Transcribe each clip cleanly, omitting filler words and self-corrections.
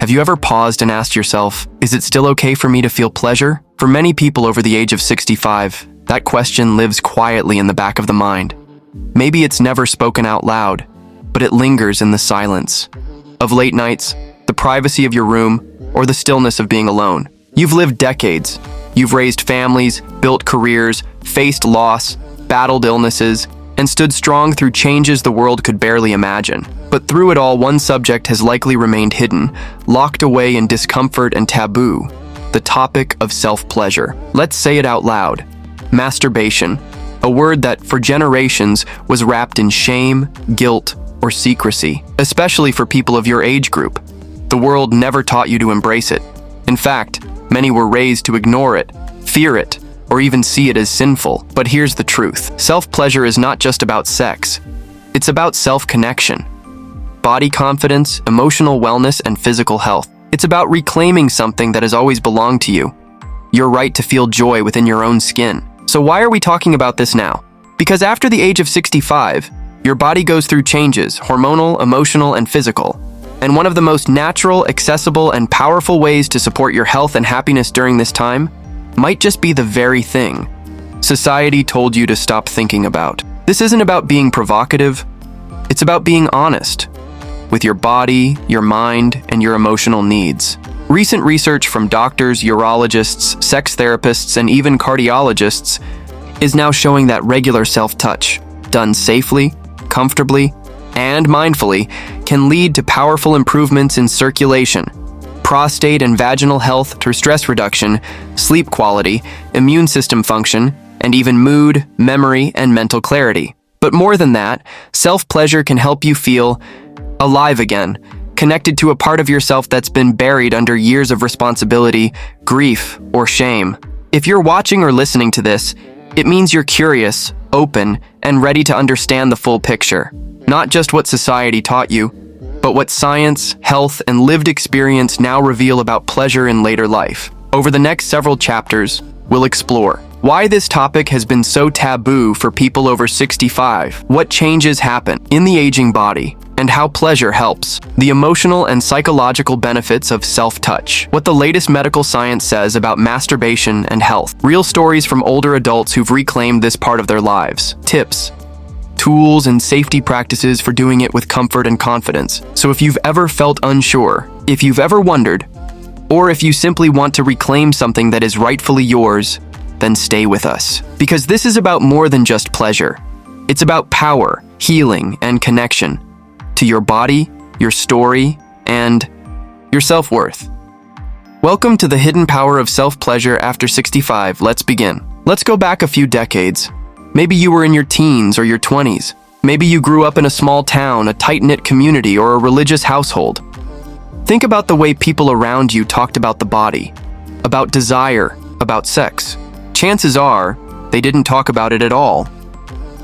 Have you ever paused and asked yourself, is it still okay for me to feel pleasure? For many people over the age of 65, that question lives quietly in the back of the mind. Maybe it's never spoken out loud, but it lingers in the silence of late nights, the privacy of your room, or the stillness of being alone. You've lived decades. You've raised families, built careers, faced loss, battled illnesses, and stood strong through changes the world could barely imagine. But through it all, one subject has likely remained hidden, locked away in discomfort and taboo: the topic of self-pleasure. Let's say it out loud. Masturbation, a word that for generations was wrapped in shame, guilt, or secrecy, especially for people of your age group. The world never taught you to embrace it. In fact, many were raised to ignore it, fear it, or even see it as sinful. But here's the truth. Self-pleasure is not just about sex. It's about self-connection, body confidence, emotional wellness, and physical health. It's about reclaiming something that has always belonged to you, your right to feel joy within your own skin. So why are we talking about this now? Because after the age of 65, your body goes through changes, hormonal, emotional, and physical. And one of the most natural, accessible, and powerful ways to support your health and happiness during this time might just be the very thing society told you to stop thinking about. This isn't about being provocative. It's about being honest with your body, your mind, and your emotional needs. Recent research from doctors, urologists, sex therapists, and even cardiologists is now showing that regular self-touch, done safely, comfortably, and mindfully, can lead to powerful improvements in circulation, prostate and vaginal health through stress reduction, sleep quality, immune system function, and even mood, memory, and mental clarity. But more than that, self-pleasure can help you feel alive again, connected to a part of yourself that's been buried under years of responsibility, grief, or shame. If you're watching or listening to this, it means you're curious, open, and ready to understand the full picture. Not just what society taught you, but what science, health, and lived experience now reveal about pleasure in later life. Over the next several chapters, we'll explore why this topic has been so taboo for people over 65, what changes happen in the aging body, and how pleasure helps, the emotional and psychological benefits of self-touch, what the latest medical science says about masturbation and health, real stories from older adults who've reclaimed this part of their lives, tips, tools, and safety practices for doing it with comfort and confidence. So if you've ever felt unsure, if you've ever wondered, or if you simply want to reclaim something that is rightfully yours, then stay with us. Because this is about more than just pleasure. It's about power, healing, and connection to your body, your story, and your self-worth. Welcome to the hidden power of self-pleasure after 65. Let's begin. Let's go back a few decades. Maybe you were in your teens or your 20s. Maybe you grew up in a small town, a tight-knit community, or a religious household. Think about the way people around you talked about the body, about desire, about sex. Chances are, they didn't talk about it at all.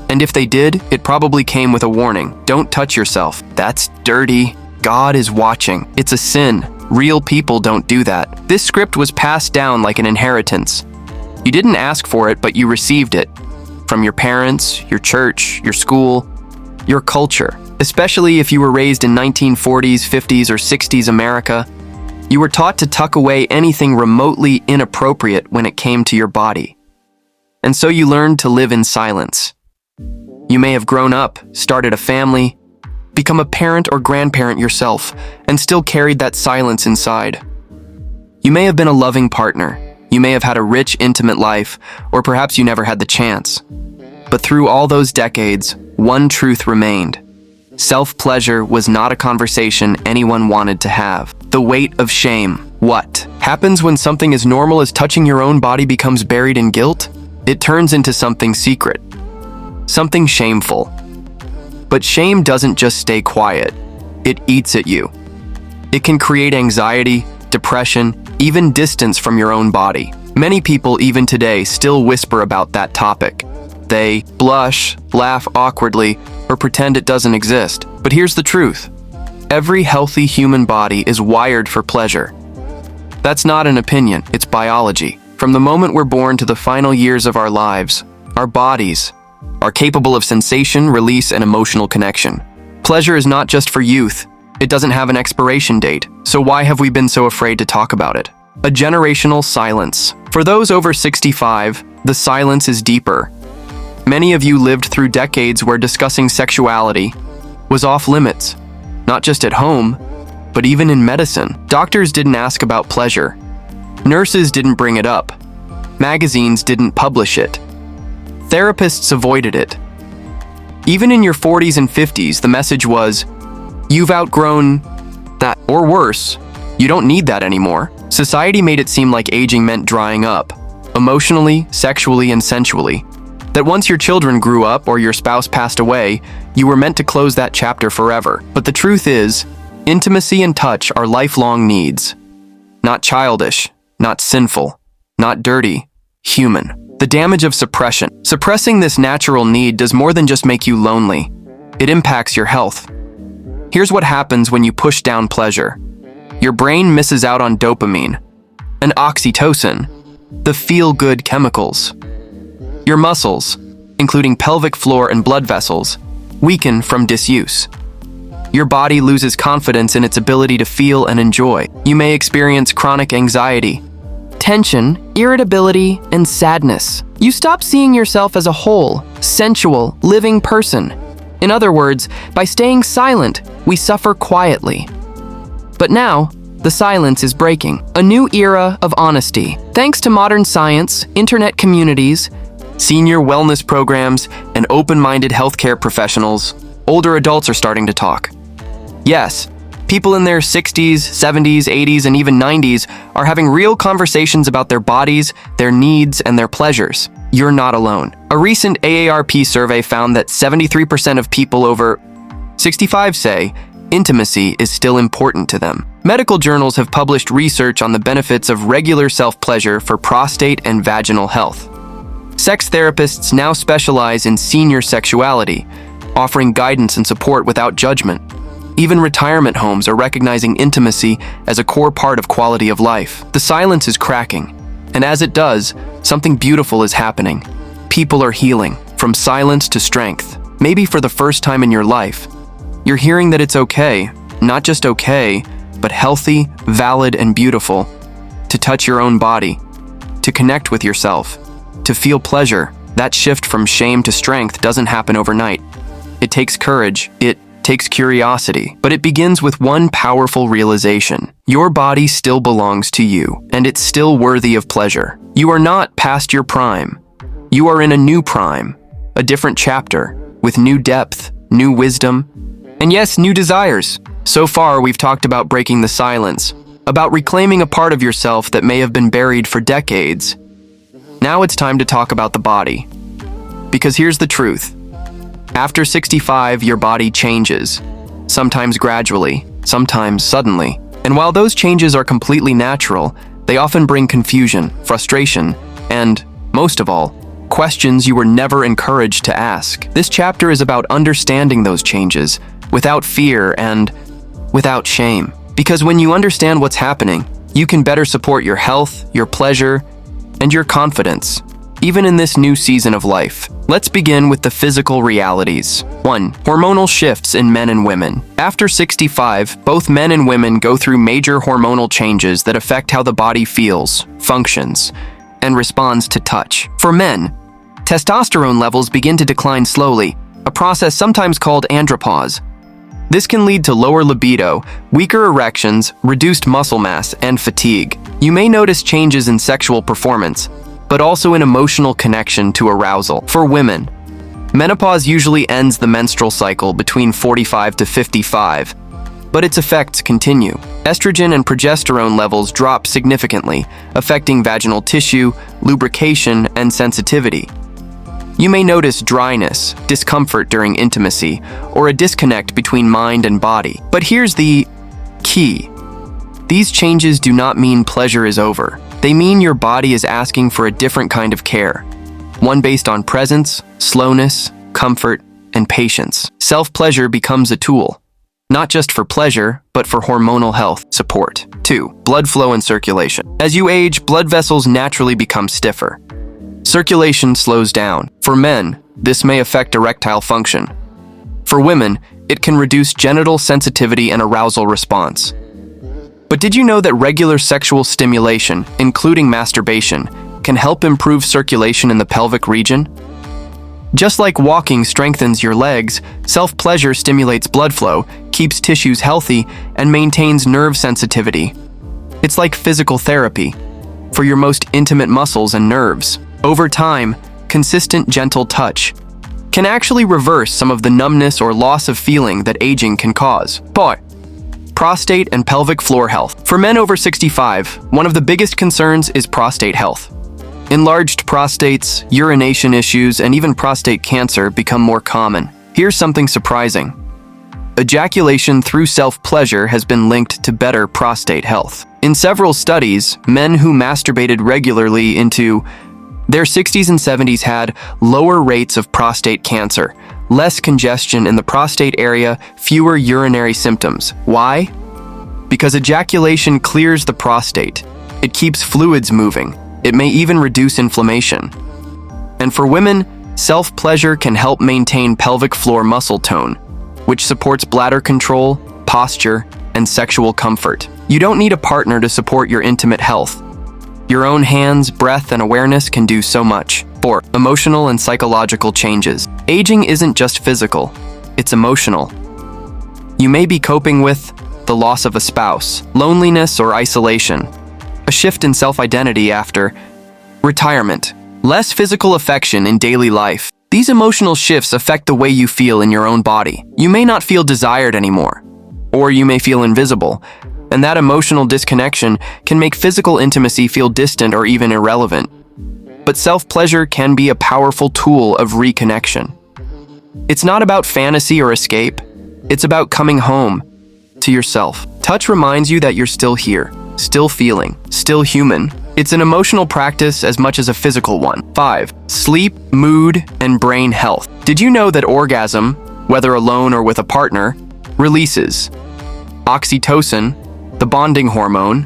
And if they did, it probably came with a warning. Don't touch yourself. That's dirty. God is watching. It's a sin. Real people don't do that. This script was passed down like an inheritance. You didn't ask for it, but you received it. From your parents, your church, your school, your culture. Especially if you were raised in 1940s, 50s, or 60s America, you were taught to tuck away anything remotely inappropriate when it came to your body. And so you learned to live in silence. You may have grown up, started a family, become a parent or grandparent yourself, and still carried that silence inside. You may have been a loving partner. You may have had a rich, intimate life, or perhaps you never had the chance. But through all those decades, one truth remained. Self-pleasure was not a conversation anyone wanted to have. The weight of shame. What happens when something as normal as touching your own body becomes buried in guilt? It turns into something secret, something shameful. But shame doesn't just stay quiet. It eats at you. It can create anxiety, depression, even distance from your own body. Many people even today still whisper about that topic. They blush, laugh awkwardly, or pretend it doesn't exist. But here's the truth. Every healthy human body is wired for pleasure. That's not an opinion, it's biology. From the moment we're born to the final years of our lives, our bodies are capable of sensation, release, and emotional connection. Pleasure is not just for youth, It doesn't have an expiration date, so why have we been so afraid to talk about it? A generational silence. For those over 65, the silence is deeper. Many of you lived through decades where discussing sexuality was off limits, not just at home, but even in medicine. Doctors didn't ask about pleasure. Nurses didn't bring it up. Magazines didn't publish it. Therapists avoided it. Even in your 40s and 50s, the message was, you've outgrown that, or worse, you don't need that anymore. Society made it seem like aging meant drying up, emotionally, sexually, and sensually. That once your children grew up or your spouse passed away, you were meant to close that chapter forever. But the truth is, intimacy and touch are lifelong needs. Not childish, not sinful, not dirty, human. The damage of suppression. Suppressing this natural need does more than just make you lonely. It impacts your health. Here's what happens when you push down pleasure. Your brain misses out on dopamine and oxytocin, the feel-good chemicals. Your muscles, including pelvic floor and blood vessels, weaken from disuse. Your body loses confidence in its ability to feel and enjoy. You may experience chronic anxiety, tension, irritability, and sadness. You stop seeing yourself as a whole, sensual, living person. In other words, by staying silent, we suffer quietly. But now, the silence is breaking. A new era of honesty. Thanks to modern science, internet communities, senior wellness programs, and open-minded healthcare professionals, older adults are starting to talk. Yes, people in their 60s, 70s, 80s, and even 90s are having real conversations about their bodies, their needs, and their pleasures. You're not alone. A recent AARP survey found that 73% of people over 65 say intimacy is still important to them. Medical journals have published research on the benefits of regular self-pleasure for prostate and vaginal health. Sex therapists now specialize in senior sexuality, offering guidance and support without judgment. Even retirement homes are recognizing intimacy as a core part of quality of life. The silence is cracking, and as it does, something beautiful is happening. People are healing, from silence to strength. Maybe for the first time in your life, you're hearing that it's okay, not just okay, but healthy, valid, and beautiful, to touch your own body, to connect with yourself, to feel pleasure. That shift from shame to strength doesn't happen overnight. It takes courage, it takes curiosity, but it begins with one powerful realization. Your body still belongs to you, and it's still worthy of pleasure. You are not past your prime. You are in a new prime, a different chapter, with new depth, new wisdom, and yes, new desires. So far, we've talked about breaking the silence, about reclaiming a part of yourself that may have been buried for decades. Now it's time to talk about the body. Because here's the truth. After 65, your body changes, sometimes gradually, sometimes suddenly. And while those changes are completely natural, they often bring confusion, frustration, and, most of all, questions you were never encouraged to ask. This chapter is about understanding those changes without fear and without shame. Because when you understand what's happening, you can better support your health, your pleasure, and your confidence, even in this new season of life. Let's begin with the physical realities. 1. Hormonal shifts in men and women. After 65, both men and women go through major hormonal changes that affect how the body feels, functions, and responds to touch. For men, testosterone levels begin to decline slowly, a process sometimes called andropause. This can lead to lower libido, weaker erections, reduced muscle mass, and fatigue. You may notice changes in sexual performance, but also in emotional connection to arousal. For women, menopause usually ends the menstrual cycle between 45 to 55, but its effects continue. Estrogen and progesterone levels drop significantly, affecting vaginal tissue, lubrication, and sensitivity. You may notice dryness, discomfort during intimacy, or a disconnect between mind and body. But here's the key. These changes do not mean pleasure is over. They mean your body is asking for a different kind of care, one based on presence, slowness, comfort, and patience. Self-pleasure becomes a tool, not just for pleasure, but for hormonal health support. 2. Blood flow and circulation. As you age, blood vessels naturally become stiffer. Circulation slows down. For men, this may affect erectile function. For women, it can reduce genital sensitivity and arousal response. But did you know that regular sexual stimulation, including masturbation, can help improve circulation in the pelvic region? Just like walking strengthens your legs, self-pleasure stimulates blood flow, keeps tissues healthy, and maintains nerve sensitivity. It's like physical therapy for your most intimate muscles and nerves. Over time, consistent gentle touch can actually reverse some of the numbness or loss of feeling that aging can cause. Prostate and pelvic floor health. For men over 65, one of the biggest concerns is prostate health. Enlarged prostates, urination issues, and even prostate cancer become more common. Here's something surprising. Ejaculation through self-pleasure has been linked to better prostate health. In several studies, men who masturbated regularly into their 60s and 70s had lower rates of prostate cancer, less congestion in the prostate area, fewer urinary symptoms. Why? Because ejaculation clears the prostate. It keeps fluids moving. It may even reduce inflammation. And for women, self-pleasure can help maintain pelvic floor muscle tone, which supports bladder control, posture, and sexual comfort. You don't need a partner to support your intimate health. Your own hands, breath, and awareness can do so much. 4. Emotional and psychological changes. Aging isn't just physical, it's emotional. You may be coping with the loss of a spouse, loneliness or isolation, a shift in self-identity after retirement, less physical affection in daily life. These emotional shifts affect the way you feel in your own body. You may not feel desired anymore, or you may feel invisible, and that emotional disconnection can make physical intimacy feel distant or even irrelevant. But self-pleasure can be a powerful tool of reconnection. It's not about fantasy or escape. It's about coming home to yourself. Touch reminds you that you're still here, still feeling, still human. It's an emotional practice as much as a physical one. 5. Sleep, mood, and brain health. Did you know that orgasm, whether alone or with a partner, releases oxytocin, the bonding hormone,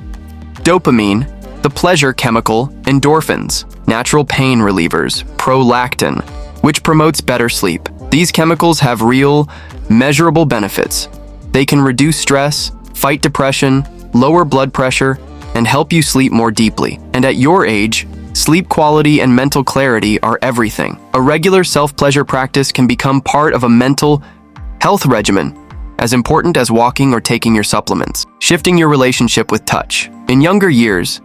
dopamine, the pleasure chemical, endorphins, natural pain relievers, prolactin, which promotes better sleep. These chemicals have real, measurable benefits. They can reduce stress, fight depression, lower blood pressure, and help you sleep more deeply. And at your age, sleep quality and mental clarity are everything. A regular self-pleasure practice can become part of a mental health regimen, as important as walking or taking your supplements. Shifting your relationship with touch. In younger years,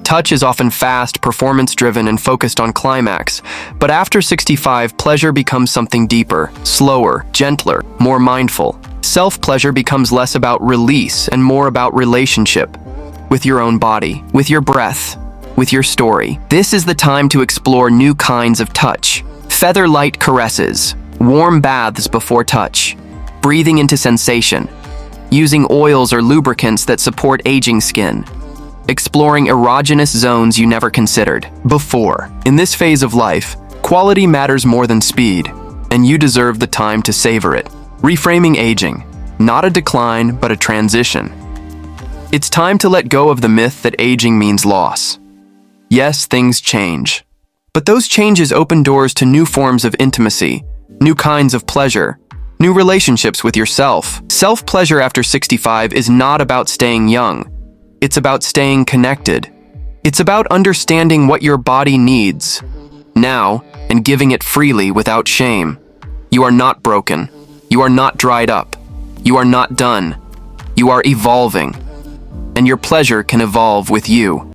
touch is often fast, performance-driven, and focused on climax. But after 65, pleasure becomes something deeper, slower, gentler, more mindful. Self-pleasure becomes less about release and more about relationship with your own body, with your breath, with your story. This is the time to explore new kinds of touch. Feather-light caresses, warm baths before touch, breathing into sensation, using oils or lubricants that support aging skin, exploring erogenous zones you never considered before. In this phase of life, quality matters more than speed, and you deserve the time to savor it. Reframing aging, not a decline, but a transition. It's time to let go of the myth that aging means loss. Yes, things change, but those changes open doors to new forms of intimacy, new kinds of pleasure, new relationships with yourself. Self-pleasure after 65 is not about staying young. It's about staying connected. It's about understanding what your body needs now and giving it freely without shame. You are not broken. You are not dried up. You are not done. You are evolving. And your pleasure can evolve with you.